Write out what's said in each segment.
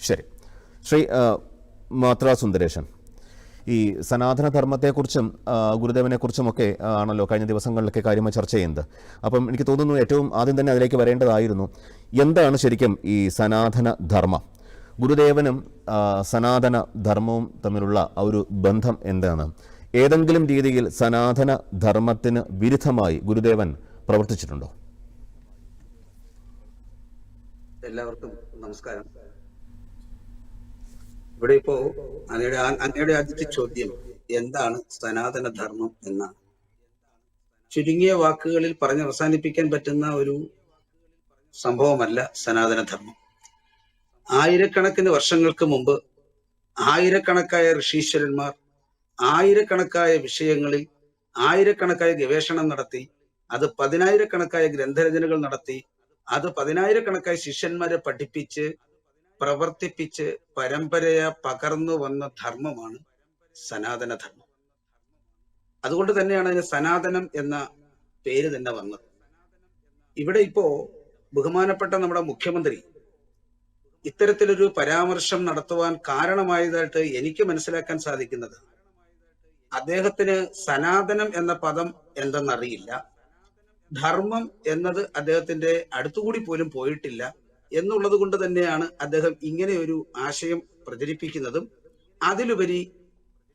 ശരി. ശ്രീ മാത്ര സുന്ദരേശൻ, ഈ സനാതനധർമ്മത്തെക്കുറിച്ചും ഗുരുദേവനെക്കുറിച്ചുമൊക്കെ ആണല്ലോ കഴിഞ്ഞ ദിവസങ്ങളിലൊക്കെ കാര്യമായി ചർച്ച ചെയ്യുന്നത്. അപ്പം എനിക്ക് തോന്നുന്നു ഏറ്റവും ആദ്യം തന്നെ അതിലേക്ക് വരേണ്ടതായിരുന്നു, എന്താണ് ശരിക്കും ഈ സനാതന ധർമ്മം? ഗുരുദേവനും സനാതന ധർമ്മവും തമ്മിലുള്ള ആ ഒരു ബന്ധം എന്താണ്? ഏതെങ്കിലും രീതിയിൽ സനാതന ധർമ്മത്തിന് വിരുദ്ധമായി ഗുരുദേവൻ പ്രവർത്തിച്ചിട്ടുണ്ടോ? എല്ലാവർക്കും നമസ്കാരം. ഇവിടെ ഇപ്പോ അങ്ങയുടെ ആദ്യത്തെ ചോദ്യം എന്താണ് സനാതന ധർമ്മം എന്നാണ്. ചുരുങ്ങിയ വാക്കുകളിൽ പറഞ്ഞ് അവസാനിപ്പിക്കാൻ പറ്റുന്ന ഒരു സംഭവമല്ല സനാതന ധർമ്മം. ആയിരക്കണക്കിന് വർഷങ്ങൾക്ക് മുമ്പ് ആയിരക്കണക്കായ ഋഷീശ്വരന്മാർ ആയിരക്കണക്കായ വിഷയങ്ങളിൽ ആയിരക്കണക്കായ ഗവേഷണം നടത്തി, അത് പതിനായിരക്കണക്കായ ഗ്രന്ഥരചനകൾ നടത്തി, അത് പതിനായിരക്കണക്കായ ശിഷ്യന്മാരെ പഠിപ്പിച്ച് പ്രവർത്തിപ്പിച്ച് പരമ്പരയ പകർന്നു വന്ന ധർമ്മമാണ് സനാതന ധർമ്മം. അതുകൊണ്ട് തന്നെയാണ് അതിന് സനാതനം എന്ന പേര് തന്നെ വന്നത്. ഇവിടെ ഇപ്പോ ബഹുമാനപ്പെട്ട നമ്മുടെ മുഖ്യമന്ത്രി ഇത്തരത്തിലൊരു പരാമർശം നടത്തുവാൻ കാരണമായതായിട്ട് എനിക്ക് മനസ്സിലാക്കാൻ സാധിക്കുന്നത്, അദ്ദേഹത്തിന് സനാതനം എന്ന പദം എന്തെന്നറിയില്ല, ധർമ്മം എന്നത് അദ്ദേഹത്തിന്റെ അടുത്തുകൂടി പോലും പോയിട്ടില്ല എന്നുള്ളത് കൊണ്ട് തന്നെയാണ് അദ്ദേഹം ഇങ്ങനെ ഒരു ആശയം പ്രചരിപ്പിക്കുന്നതും. അതിലുപരി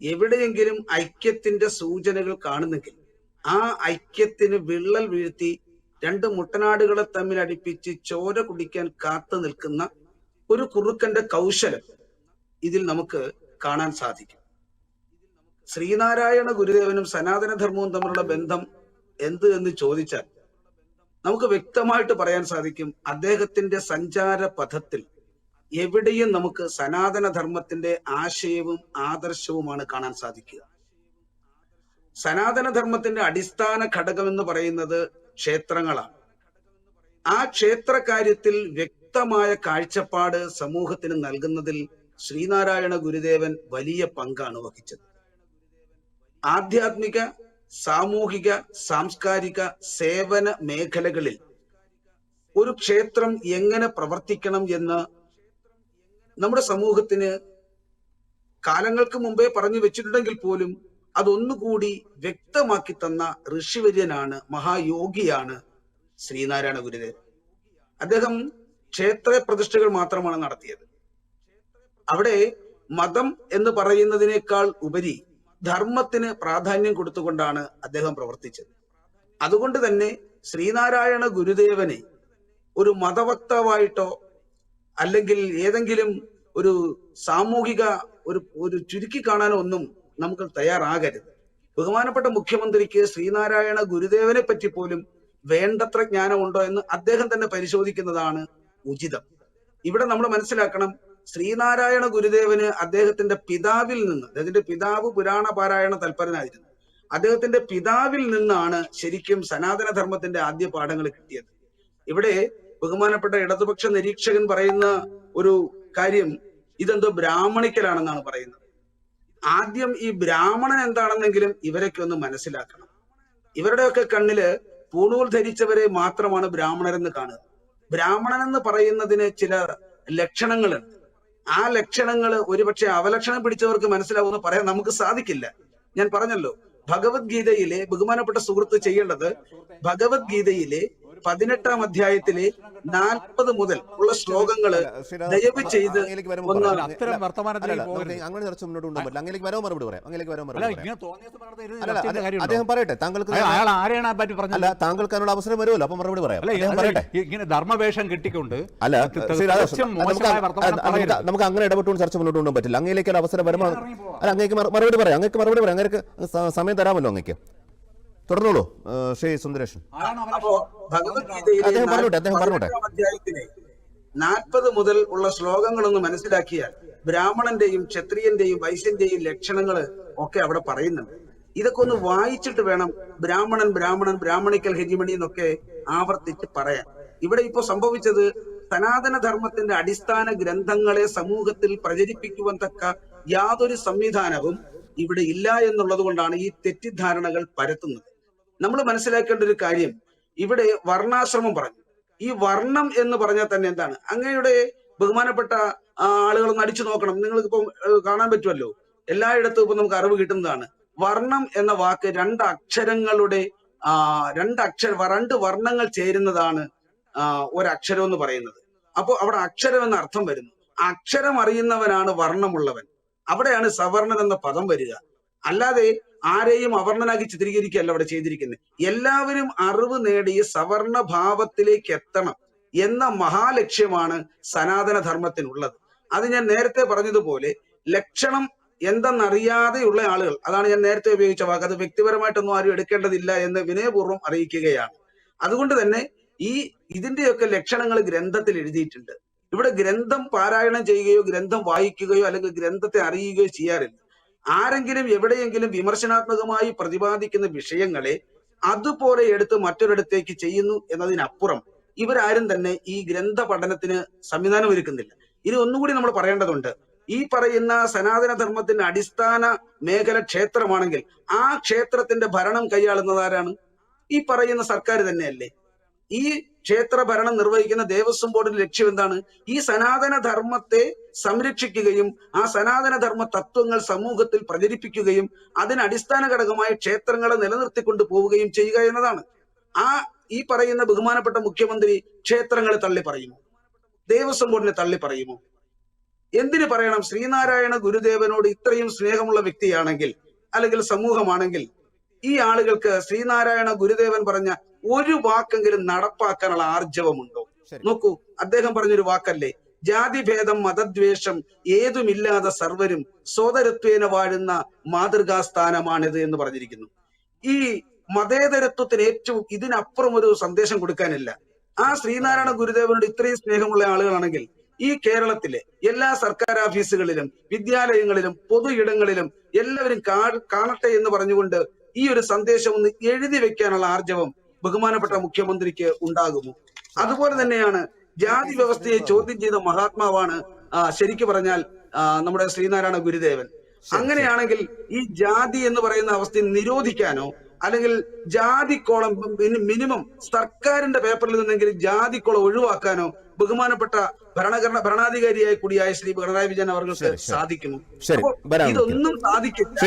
എവിടെയെങ്കിലും ഐക്യത്തിന്റെ സൂചനകൾ കാണുന്നെങ്കിൽ ആ ഐക്യത്തിന് വിള്ളൽ വീഴ്ത്തി രണ്ട് മുട്ടനാടുകളെ തമ്മിൽ അടുപ്പിച്ച് ചോര കുടിക്കാൻ കാത്തു നിൽക്കുന്ന ഒരു കുറുക്കന്റെ കൗശലം ഇതിൽ നമുക്ക് കാണാൻ സാധിക്കും. ശ്രീനാരായണ ഗുരുദേവനും സനാതനധർമ്മവും തമ്മിലുള്ള ബന്ധം എന്ത് എന്ന് ചോദിച്ചാൽ നമുക്ക് വ്യക്തമായിട്ട് പറയാൻ സാധിക്കും, അദ്ദേഹത്തിന്റെ സഞ്ചാര പഥത്തിൽ എവിടെയും നമുക്ക് സനാതനധർമ്മത്തിന്റെ ആശയവും ആദർശവുമാണ് കാണാൻ സാധിക്കുക. സനാതനധർമ്മത്തിന്റെ അടിസ്ഥാന ഘടകം എന്ന് പറയുന്നത് ക്ഷേത്രങ്ങളാണ്. ആ ക്ഷേത്ര കാര്യത്തിൽ വ്യക്തമായ കാഴ്ചപ്പാട് സമൂഹത്തിന് നൽകുന്നതിൽ ശ്രീനാരായണ ഗുരുദേവൻ വലിയ പങ്കാണ് വഹിച്ചത്. ആധ്യാത്മിക, സാമൂഹിക, സാംസ്കാരിക സേവന മേഖലകളിൽ ഒരു ക്ഷേത്രം എങ്ങനെ പ്രവർത്തിക്കണം എന്ന് നമ്മുടെ സമൂഹത്തിന് കാലങ്ങൾക്ക് മുമ്പേ പറഞ്ഞു വെച്ചിട്ടുണ്ടെങ്കിൽ പോലും അതൊന്നുകൂടി വ്യക്തമാക്കി തന്ന ഋഷിവര്യനാണ്, മഹായോഗിയാണ് ശ്രീനാരായണ ഗുരുദേവൻ. അദ്ദേഹം ക്ഷേത്ര പ്രതിഷ്ഠകൾ മാത്രമാണ് നടത്തിയത്. അവിടെ മതം എന്ന് പറയുന്നതിനേക്കാൾ ഉപരി ധർമ്മത്തിന് പ്രാധാന്യം കൊടുത്തുകൊണ്ടാണ് അദ്ദേഹം പ്രവർത്തിച്ചത്. അതുകൊണ്ട് തന്നെ ശ്രീനാരായണ ഗുരുദേവനെ ഒരു മതവക്താവായിട്ടോ അല്ലെങ്കിൽ ഏതെങ്കിലും ഒരു സാമൂഹിക ഒരു ചുരുക്കി കാണാനോ ഒന്നും നമുക്ക് തയ്യാറാകരുത്. ബഹുമാനപ്പെട്ട മുഖ്യമന്ത്രിക്ക് ശ്രീനാരായണ ഗുരുദേവനെ പറ്റി പോലും വേണ്ടത്ര ജ്ഞാനമുണ്ടോ എന്ന് അദ്ദേഹം തന്നെ പരിശോധിക്കുന്നതാണ് ഉചിതം. ഇവിടെ നമ്മൾ മനസ്സിലാക്കണം, ശ്രീനാരായണ ഗുരുദേവന് അദ്ദേഹത്തിന്റെ പിതാവിൽ നിന്ന്, അദ്ദേഹത്തിന്റെ പിതാവ് പുരാണ പാരായണ തൽപരനായിരുന്നു, അദ്ദേഹത്തിന്റെ പിതാവിൽ നിന്നാണ് ശരിക്കും സനാതനധർമ്മത്തിന്റെ ആദ്യ പാഠങ്ങൾ കിട്ടിയത്. ഇവിടെ ബഹുമാനപ്പെട്ട ഇടതുപക്ഷ നിരീക്ഷകൻ പറയുന്ന ഒരു കാര്യം, ഇതെന്തോ ബ്രാഹ്മണിക്കലാണെന്നാണ് പറയുന്നത്. ആദ്യം ഈ ബ്രാഹ്മണൻ എന്താണെന്നെങ്കിലും ഇവരൊക്കെ ഒന്ന് മനസ്സിലാക്കണം. ഇവരുടെയൊക്കെ കണ്ണില് പൂണൂൽ ധരിച്ചവരെ മാത്രമാണ് ബ്രാഹ്മണരെന്ന് കാണുക. ബ്രാഹ്മണൻ എന്ന് പറയുന്നതിന് ചില ലക്ഷണങ്ങളുണ്ട്. ആ ലക്ഷണങ്ങൾ ഒരുപക്ഷെ അവലക്ഷണം പിടിച്ചവർക്ക് മനസ്സിലാവുമെന്ന് പറയാൻ നമുക്ക് സാധിക്കില്ല. ഞാൻ പറഞ്ഞല്ലോ, ഭഗവത്ഗീതയിലെ ബഹുമാനപ്പെട്ട സുഹൃത്ത് ചെയ്യേണ്ടത്, ഭഗവത്ഗീതയിലെ 18-ാം അധ്യായത്തിലെ 40 മുതൽ ഉള്ള ശ്ലോകങ്ങള് ദയവ് ചെയ്ത് അദ്ദേഹം പറയട്ടെ. താങ്കൾക്ക് അവസരം വരുമല്ലോ, അപ്പൊ മറുപടി പറയാം. ഇങ്ങനെ ധർമ്മവേഷം കിട്ടിക്കൊണ്ട് അല്ല, നമുക്ക് അങ്ങനെ ഇടപെട്ടുകൊണ്ട് ചർച്ച മുന്നോട്ട് കൊണ്ടുപോകാൻ പറ്റില്ല. അങ്ങേലേക്ക് ഒരു അവസരം വരുമ്പോൾ അല്ല, അങ്ങേക്ക് മറുപടി പറയാം. അങ്ങേക്ക് മറുപടി പറയാം. അങ്ങേക്ക് സമയം തരാമല്ലോ. അങ്ങേക്ക് തുടർന്നോളൂ ശ്രീ സുന്ദരേഷൻ. ഭഗവത്ഗീതയിലെ 40 മുതൽ ഉള്ള ശ്ലോകങ്ങളൊന്ന് മനസ്സിലാക്കിയാൽ ബ്രാഹ്മണന്റെയും ക്ഷത്രിയന്റെയും വൈശ്യന്റെയും ലക്ഷണങ്ങൾ ഒക്കെ അവിടെ പറയുന്നുണ്ട്. ഇതൊക്കെ ഒന്ന് വായിച്ചിട്ട് വേണം ബ്രാഹ്മണൻ ബ്രാഹ്മണൻ ബ്രാഹ്മണിക്കൽ ഹെജിമണി എന്നൊക്കെ ആവർത്തിച്ച് പറയാൻ. ഇവിടെ ഇപ്പോ സംഭവിച്ചത്, സനാതനധർമ്മത്തിന്റെ അടിസ്ഥാന ഗ്രന്ഥങ്ങളെ സമൂഹത്തിൽ പ്രചരിപ്പിക്കുവാൻ തക്ക യാതൊരു സംവിധാനവും ഇവിടെ ഇല്ല എന്നുള്ളത് കൊണ്ടാണ് ഈ തെറ്റിദ്ധാരണകൾ പരത്തുന്നത്. നമ്മൾ മനസ്സിലാക്കേണ്ട ഒരു കാര്യം, ഇവിടെ വർണ്ണാശ്രമം പറഞ്ഞു. ഈ വർണ്ണം എന്ന് പറഞ്ഞാൽ തന്നെ എന്താണ്? അങ്ങയുടെ ബഹുമാനപ്പെട്ട ആളുകളൊന്ന് അടിച്ചു നോക്കണം. നിങ്ങൾക്ക് ഇപ്പം കാണാൻ പറ്റുമല്ലോ, എല്ലായിടത്തും ഇപ്പൊ നമുക്ക് അറിവ് കിട്ടുന്നതാണ്. വർണ്ണം എന്ന വാക്ക് രണ്ടക്ഷരങ്ങളുടെ രണ്ട് വർണ്ണങ്ങൾ ചേരുന്നതാണ് ഒരക്ഷരം എന്ന് പറയുന്നത്. അപ്പോൾ അവിടെ അക്ഷരം എന്ന അർത്ഥം വരുന്നു. അക്ഷരം അറിയുന്നവനാണ് വർണ്ണമുള്ളവൻ. അവിടെയാണ് സവർണൻ എന്ന പദം വരിക. അല്ലാതെ ആരെയും അവർണനാക്കി ചിത്രീകരിക്കുകയല്ല അവിടെ ചെയ്തിരിക്കുന്നത്. എല്ലാവരും അറിവ് നേടി സവർണ ഭാവത്തിലേക്ക് എത്തണം എന്ന മഹാലക്ഷ്യമാണ് സനാതന ധർമ്മത്തിനുള്ളത്. അത് ഞാൻ നേരത്തെ പറഞ്ഞതുപോലെ ലക്ഷണം എന്തെന്നറിയാതെയുള്ള ആളുകൾ, അതാണ് ഞാൻ നേരത്തെ ഉപയോഗിച്ച വാക്ക്, അത് വ്യക്തിപരമായിട്ടൊന്നും ആരും എടുക്കേണ്ടതില്ല എന്ന് വിനയപൂർവ്വം അറിയിക്കുകയാണ്. അതുകൊണ്ട് തന്നെ ഇതിന്റെയൊക്കെ ലക്ഷണങ്ങൾ ഗ്രന്ഥത്തിൽ എഴുതിയിട്ടുണ്ട്. ഇവിടെ ഗ്രന്ഥം പാരായണം ചെയ്യുകയോ ഗ്രന്ഥം വായിക്കുകയോ അല്ലെങ്കിൽ ഗ്രന്ഥത്തെ അറിയുകയോ ചെയ്യാറില്ല. ആരെങ്കിലും എവിടെയെങ്കിലും വിമർശനാത്മകമായി പ്രതിപാദിക്കുന്ന വിഷയങ്ങളെ അതുപോലെ എടുത്ത് മറ്റൊരിടത്തേക്ക് ചെയ്യുന്നു എന്നതിനപ്പുറം ഇവരാരും തന്നെ ഈ ഗ്രന്ഥ പഠനത്തിന് സംവിധാനം ഒരുക്കുന്നില്ല. ഇനി ഒന്നുകൂടി നമ്മൾ പറയേണ്ടതുണ്ട്. ഈ പറയുന്ന സനാതന ധർമ്മത്തിന്റെ അടിസ്ഥാന മേഖല ക്ഷേത്രമാണെങ്കിൽ ആ ക്ഷേത്രത്തിന്റെ ഭരണം കൈയാളുന്നത് ആരാണ്? ഈ പറയുന്ന സർക്കാർ തന്നെയല്ലേ. ഈ ക്ഷേത്ര ഭരണം നിർവഹിക്കുന്ന ദേവസ്വം ബോർഡിന്റെ ലക്ഷ്യം എന്താണ്? ഈ സനാതന ധർമ്മത്തെ സംരക്ഷിക്കുകയും ആ സനാതന ധർമ്മ തത്വങ്ങൾ സമൂഹത്തിൽ പ്രചരിപ്പിക്കുകയും അതിന് അടിസ്ഥാന ഘടകമായ ക്ഷേത്രങ്ങളെ നിലനിർത്തിക്കൊണ്ട് പോവുകയും ചെയ്യുക എന്നതാണ്. ഈ പറയുന്ന ബഹുമാനപ്പെട്ട മുഖ്യമന്ത്രി ക്ഷേത്രങ്ങളെ തള്ളി പറയുമോ? ദേവസ്വം ബോർഡിനെ തള്ളി പറയുമോ? എന്തിനു പറയണം? ശ്രീനാരായണ ഗുരുദേവനോട് ഇത്രയും സ്നേഹമുള്ള വ്യക്തിയാണെങ്കിൽ അല്ലെങ്കിൽ സമൂഹമാണെങ്കിൽ ഈ ആളുകൾക്ക് ശ്രീനാരായണ ഗുരുദേവൻ പറഞ്ഞ ഒരു വാക്കെങ്കിലും നടപ്പാക്കാനുള്ള ആർജവമുണ്ടോ? നോക്കൂ, അദ്ദേഹം പറഞ്ഞൊരു വാക്കല്ലേ, ജാതിഭേദം മതദ്വേഷം ഏതുമില്ലാതെ സർവരും സോദരത്വേന വാഴുന്ന മാതൃകാസ്ഥാനമാണിത് എന്ന് പറഞ്ഞിരിക്കുന്നു. ഈ മതേതരത്വത്തിന് ഏറ്റവും ഇതിനപ്പുറം ഒരു സന്ദേശം കൊടുക്കാനില്ല. ആ ശ്രീനാരായണ ഗുരുദേവനോട് ഇത്രയും സ്നേഹമുള്ള ആളുകളാണെങ്കിൽ ഈ കേരളത്തിലെ എല്ലാ സർക്കാർ ഓഫീസുകളിലും വിദ്യാലയങ്ങളിലും പൊതു ഇടങ്ങളിലും എല്ലാവരും കാണട്ടെ എന്ന് പറഞ്ഞുകൊണ്ട് ഈ ഒരു സന്ദേശം ഒന്ന് എഴുതി വെക്കാനുള്ള ആർജവം ബഹുമാനപ്പെട്ട മുഖ്യമന്ത്രിക്ക് ഉണ്ടാകുമോ? അതുപോലെ തന്നെയാണ് ജാതി വ്യവസ്ഥയെ ചോദ്യം ചെയ്ത മഹാത്മാവാണ് ശരിക്കു പറഞ്ഞാൽ നമ്മുടെ ശ്രീനാരായണ ഗുരുദേവൻ. അങ്ങനെയാണെങ്കിൽ ഈ ജാതി എന്ന് പറയുന്ന അവസ്ഥയെ നിരോധിക്കാനോ അല്ലെങ്കിൽ ജാതിക്കോളം മിനിമം സർക്കാരിന്റെ പേപ്പറിൽ നിന്നെങ്കിലും ജാതിക്കോളം ഒഴിവാക്കാനോ ബഹുമാനപ്പെട്ട ഭരണാധികാരിയായ കൂടിയായ ശ്രീ പിണറായി വിജയൻ അവർക്ക് സാധിക്കുമോ? ഇതൊന്നും സാധിക്കില്ല.